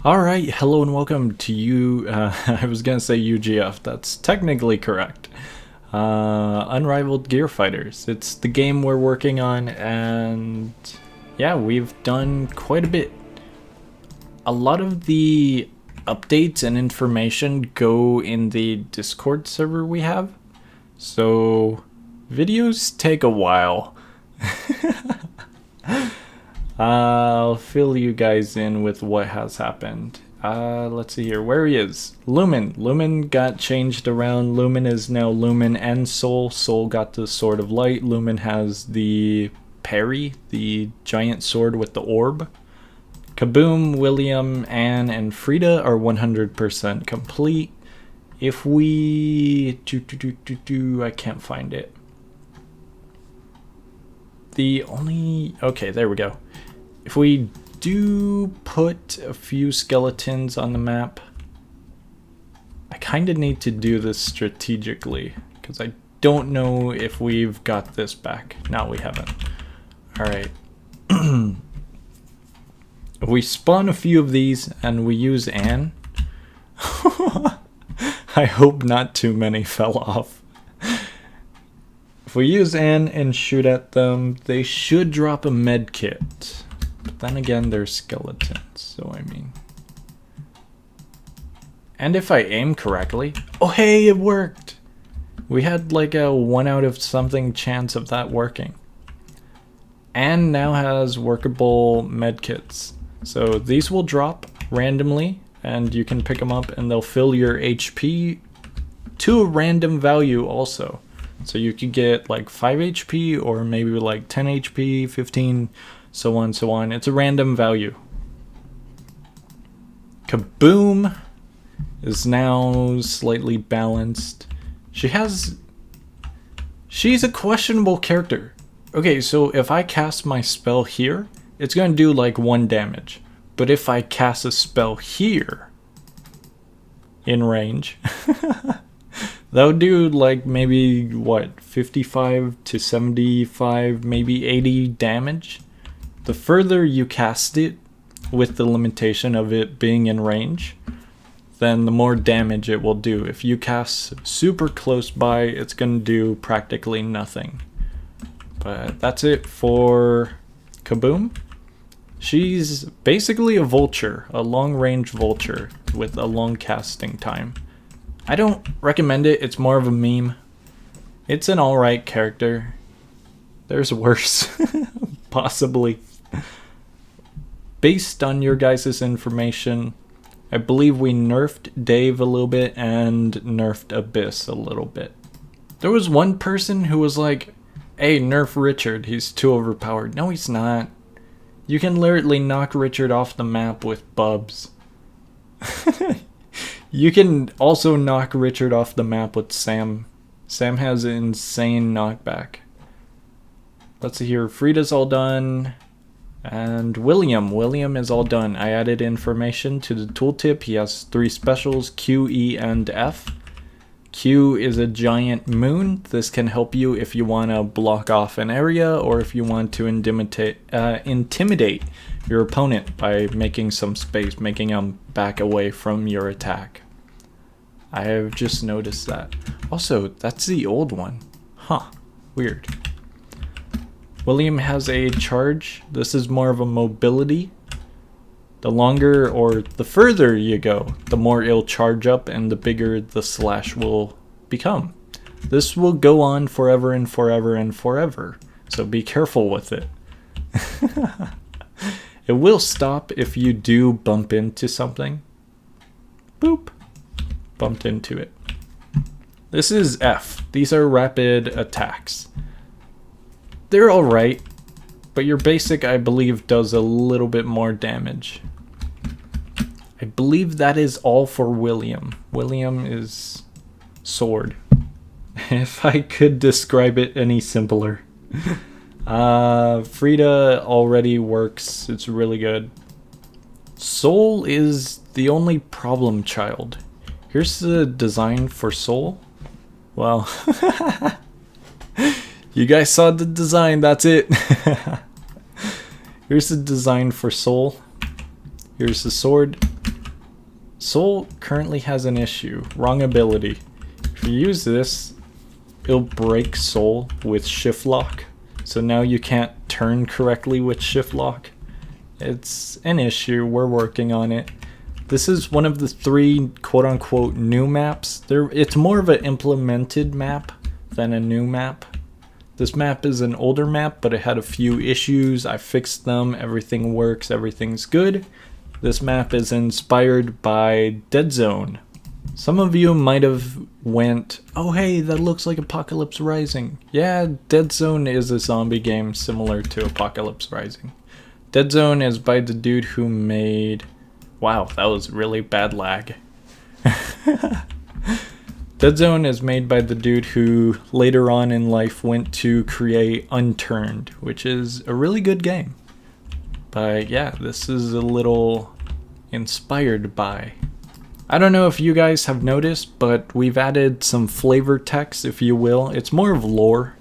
Alright, hello and welcome to you, I was gonna say UGF, that's technically correct. Unrivaled Gear Fighters. It's the game we're working on, and yeah, we've done quite a bit. A lot of the updates and information go in the Discord server we have, so videos take a while. I'll fill you guys in with what has happened. Let's see here. Where he is. Lumen. Lumen got changed around. Lumen is now Lumen and Soul. Soul got the Sword of Light. Lumen has the parry, the giant sword with the orb. Kaboom, William, Anne, and Frida are 100% complete. If we... I can't find it. Okay, there we go. If we do put a few skeletons on the map, I kind of need to do this strategically because I don't know if we've got this back. No, we haven't. Alright. If we spawn a few of these and we use Anne, I hope not too many fell off. If we use Anne and shoot at them, they should drop a med kit. But then again, they're skeletons, so I mean... And if I aim correctly... Oh hey, it worked! We had like a 1 out of something chance of that working. Anne now has workable med kits. So these will drop randomly, and you can pick them up and they'll fill your HP to a random value also. So you could get like 5 HP or maybe like 10 HP, 15, so on, so on. It's a random value. Kaboom is now slightly balanced. She's a questionable character. Okay, so if I cast my spell here, it's going to do like 1 damage. But if I cast a spell here, in range, that would do like maybe, what, 55 to 75, maybe 80 damage? The further you cast it, with the limitation of it being in range, then the more damage it will do. If you cast super close by, it's going to do practically nothing. But that's it for Kaboom. She's basically a vulture, a long-range vulture with a long casting time. I don't recommend it, it's more of a meme. It's an alright character. There's worse, possibly. Based on your guys' information, I believe we nerfed Dave a little bit and nerfed Abyss a little bit. There was one person who was like, hey, nerf Richard, he's too overpowered. No, he's not. You can literally knock Richard off the map with bubs. You can also knock Richard off the map with Sam. Sam has an insane knockback. Let's see here. Frida's all done. And William is all done. I added information to the tooltip. He has 3 specials, Q, E, and F. Q is a giant moon. This can help you if you want to block off an area or if you want to intimidate your opponent by making some space, making them back away from your attack. I have just noticed that. Also, that's the old one. Huh, weird. William has a charge. This is more of a mobility. The longer or the further you go, the more it'll charge up and the bigger the slash will become. This will go on forever and forever and forever, so be careful with it. It will stop if you do bump into something. Boop. Bumped into it. This is F. These are rapid attacks. They're alright, but your basic, I believe, does a little bit more damage. I believe that is all for William. William is sword. If I could describe it any simpler. Frida already works. It's really good. Soul is the only problem child. Here's the design for Soul. Well, you guys saw the design, that's it. Here's the design for Soul. Here's the sword. Soul currently has an issue. Wrong ability. If you use this, it'll break Soul with shift lock. So now you can't turn correctly with shift lock. It's an issue. We're working on it. This is one of the 3 quote-unquote new maps. It's more of an implemented map than a new map. This map is an older map, but it had a few issues. I fixed them. Everything works. Everything's good. This map is inspired by Dead Zone. Some of you might have went, oh hey, that looks like Apocalypse Rising. Yeah, Dead Zone is a zombie game similar to Apocalypse Rising. Dead Zone is by the dude who made... Wow, that was really bad lag. Dead Zone is made by the dude who later on in life went to create Unturned, which is a really good game. But yeah, this is a little inspired by. I don't know if you guys have noticed, but we've added some flavor text, if you will. It's more of lore.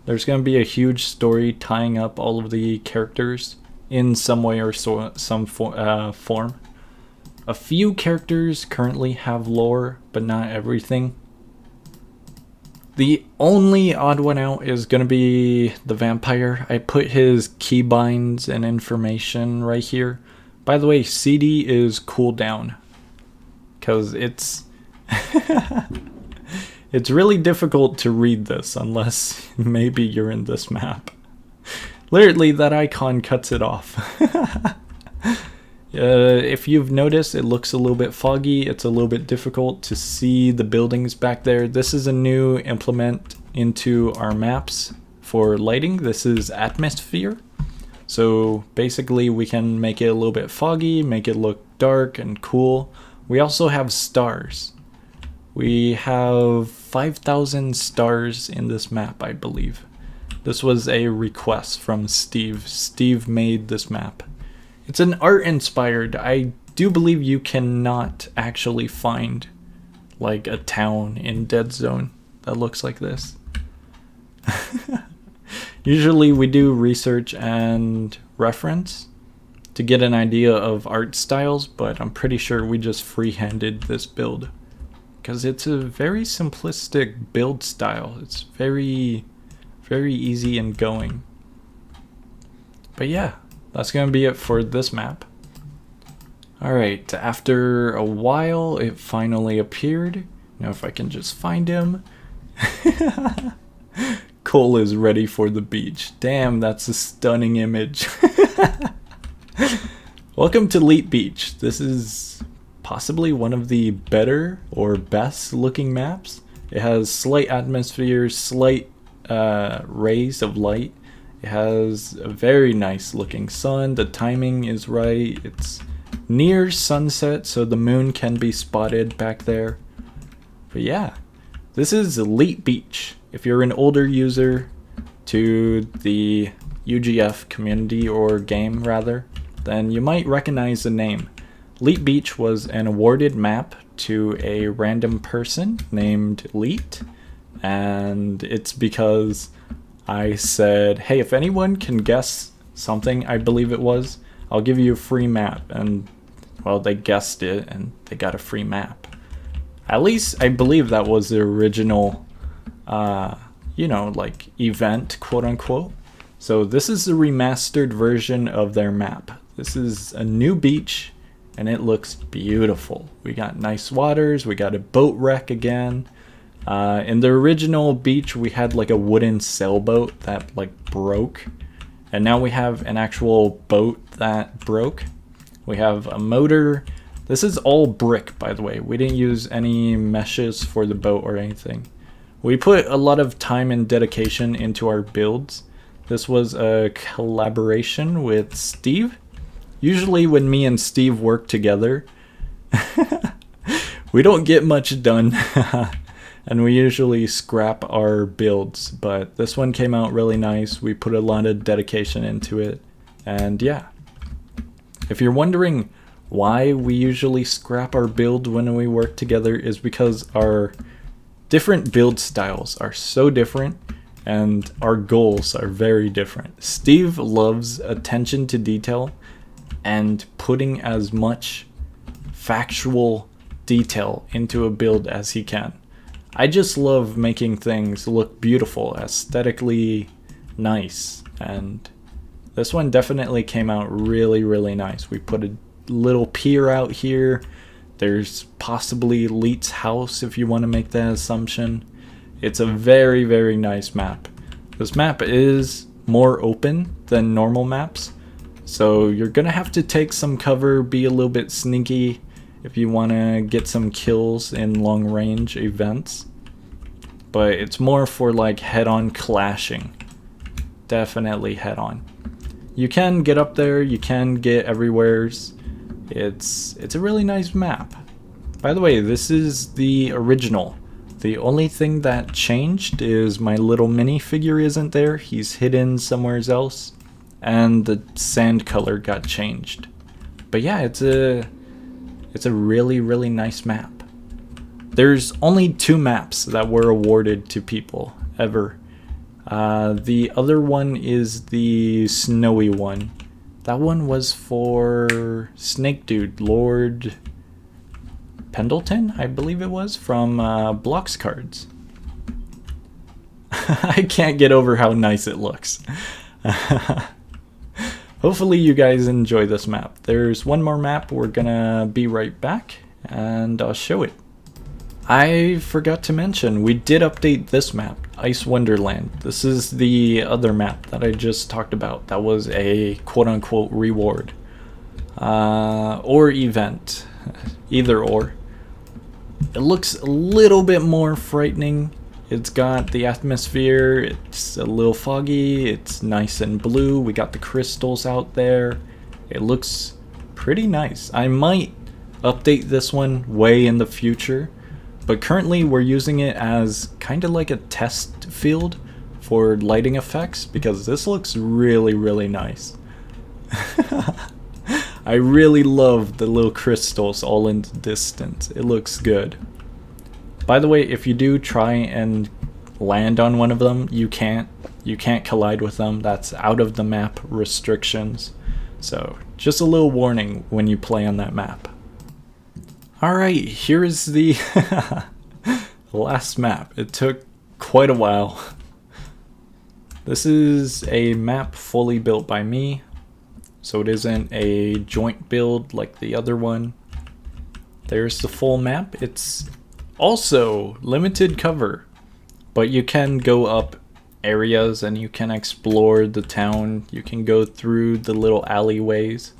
There's going to be a huge story tying up all of the characters in some way or some form. A few characters currently have lore, but not everything. The only odd one out is going to be the vampire. I put his keybinds and information right here. By the way, CD is cooldown. Because it's... it's really difficult to read this unless maybe you're in this map. Literally, that icon cuts it off. If you've noticed, it looks a little bit foggy. It's a little bit difficult to see the buildings back there. This is a new implement into our maps for lighting. This is atmosphere. So basically we can make it a little bit foggy, make it look dark and cool. We also have stars. We have 5,000 stars in this map, I believe. This was a request from Steve. Steve made this map. It's an art inspired. I do believe you cannot actually find like a town in Dead Zone that looks like this. Usually we do research and reference to get an idea of art styles, but I'm pretty sure we just freehanded this build because it's a very simplistic build style. It's very, very easy and going. But yeah. That's going to be it for this map. Alright, after a while, it finally appeared. Now if I can just find him. Cole is ready for the beach. Damn, that's a stunning image. Welcome to Leap Beach. This is possibly one of the better or best looking maps. It has slight atmosphere, slight rays of light. It has a very nice looking sun. The timing is right. It's near sunset, so the moon can be spotted back there. But yeah, this is Elite Beach. If you're an older user to the UGF community or game rather, then you might recognize the name. Elite Beach was an awarded map to a random person named Elite, and it's because I said, hey, if anyone can guess something, I believe it was, I'll give you a free map. And, well, they guessed it, and they got a free map. At least, I believe that was the original, like, event, quote-unquote. So this is the remastered version of their map. This is a new beach, and it looks beautiful. We got nice waters, we got a boat wreck again. In the original beach, we had like a wooden sailboat that like broke, and now we have an actual boat that broke. We have a motor. This is all brick, by the way. We didn't use any meshes for the boat or anything. We put a lot of time and dedication into our builds. This was a collaboration with Steve. Usually when me and Steve work together, we don't get much done. And we usually scrap our builds, but this one came out really nice. We put a lot of dedication into it, and yeah. If you're wondering why we usually scrap our build when we work together, is because our different build styles are so different, and our goals are very different. Steve loves attention to detail and putting as much factual detail into a build as he can. I just love making things look beautiful, aesthetically nice, and this one definitely came out really, really nice. We put a little pier out here. There's possibly Leet's house if you want to make that assumption. It's a very, very nice map. This map is more open than normal maps, so you're gonna have to take some cover, be a little bit sneaky if you want to get some kills in long range events. But it's more for like head-on clashing. Definitely head-on. You can get up there, you can get everywheres. It's a really nice map. By the way, this is the original. The only thing that changed is my little minifigure isn't there. He's hidden somewhere else. And the sand color got changed. But yeah, it's a really, really nice map. There's only 2 maps that were awarded to people ever. The other one is the snowy one. That one was for Snake Dude, Lord Pendleton, I believe it was, from Blocks Cards. I can't get over how nice it looks. Hopefully you guys enjoy this map. There's one more map, we're gonna be right back, and I'll show it. I forgot to mention, we did update this map, Ice Wonderland. This is the other map that I just talked about. That was a quote-unquote reward. Or event. Either or. It looks a little bit more frightening. It's got the atmosphere, it's a little foggy, it's nice and blue, we got the crystals out there. It looks pretty nice. I might update this one way in the future, but currently we're using it as kind of like a test field for lighting effects because this looks really, really nice. I really love the little crystals all in the distance. It looks good. By the way, if you do try and land on one of them, you can't collide with them. That's out of the map restrictions. So just a little warning when you play on that map. Alright, here is the last map. It took quite a while. This is a map fully built by me, so it isn't a joint build like the other one. There's the full map. It's also limited cover, but you can go up areas and you can explore the town. You can go through the little alleyways.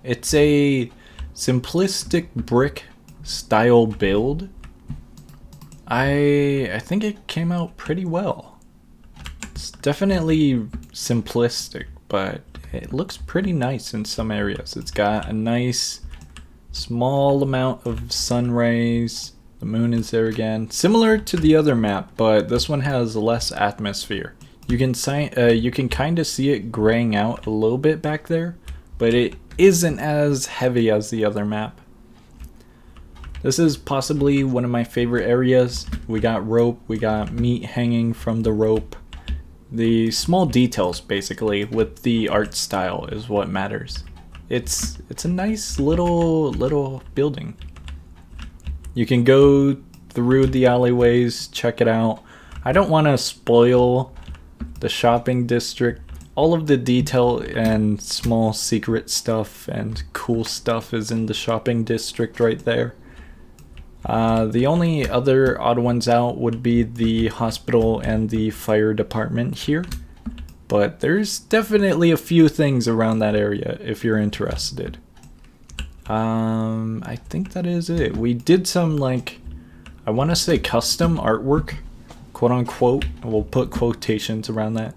It's a simplistic brick style build. I think it came out pretty well. It's definitely simplistic, but it looks pretty nice in some areas. It's got a nice small amount of sun rays. The moon is there again. Similar to the other map, but this one has less atmosphere. You can kind of see it graying out a little bit back there, but it isn't as heavy as the other map. This is possibly one of my favorite areas. We got rope, we got meat hanging from the rope. The small details, basically, with the art style is what matters. It's a nice little building. You can go through the alleyways, check it out. I don't want to spoil the shopping district. All of the detail and small secret stuff and cool stuff is in the shopping district right there. The only other odd ones out would be the hospital and the fire department here. But there's definitely a few things around that area if you're interested. I think that is it. We did some, like, I want to say custom artwork, quote unquote. We'll put quotations around that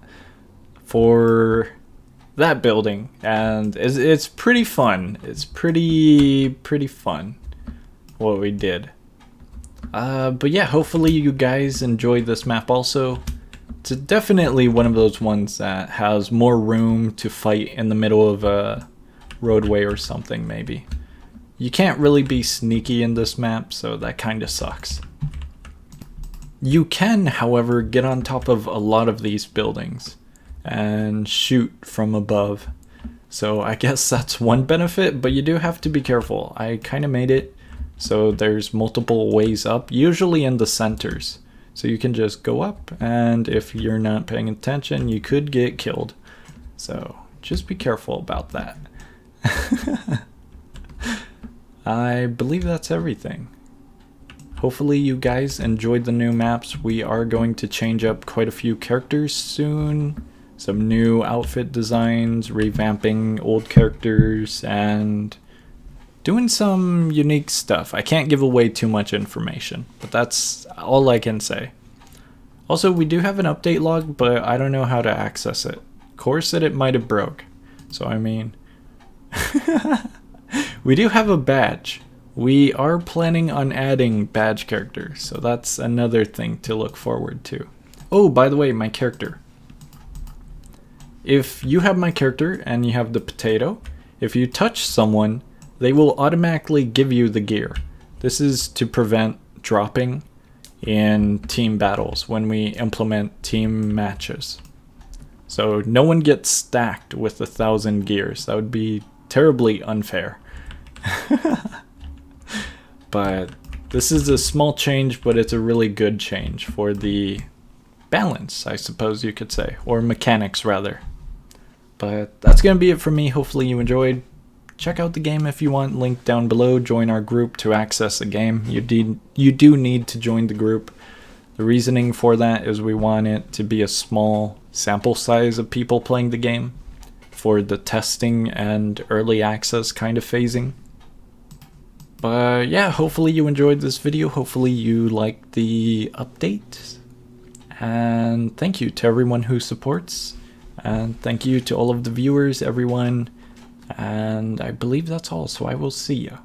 for that building, and it's pretty fun. It's pretty fun what we did. But yeah, hopefully you guys enjoyed this map also. It's definitely one of those ones that has more room to fight in the middle of a roadway or something, maybe. You can't really be sneaky in this map, so that kind of sucks. You can, however, get on top of a lot of these buildings and shoot from above. So I guess that's one benefit, but you do have to be careful. I kind of made it So there's multiple ways up, usually in the centers. So you can just go up, and if you're not paying attention, you could get killed. So just be careful about that. I believe that's everything. Hopefully you guys enjoyed the new maps. We are going to change up quite a few characters soon. Some new outfit designs, revamping old characters, and doing some unique stuff. I can't give away too much information, but that's all I can say. Also, we do have an update log, but I don't know how to access it. Core said it might have broke. So I mean, we do have a badge. We are planning on adding badge characters, so that's another thing to look forward to. Oh, by the way, my character. If you have my character and you have the potato, if you touch someone, they will automatically give you the gear. This is to prevent dropping in team battles when we implement team matches. So no one gets stacked with 1,000 gears. That would be terribly unfair. But this is a small change, but it's a really good change for the balance, I suppose you could say, or mechanics rather. But that's going to be it for me. Hopefully you enjoyed. Check out the game if you want, link down below. Join our group to access the game. You do need to join the group. The reasoning for that is we want it to be a small sample size of people playing the game for the testing and early access kind of phasing. But yeah, hopefully you enjoyed this video. Hopefully you liked the update. And thank you to everyone who supports. And thank you to all of the viewers, everyone. And I believe that's all, so I will see ya.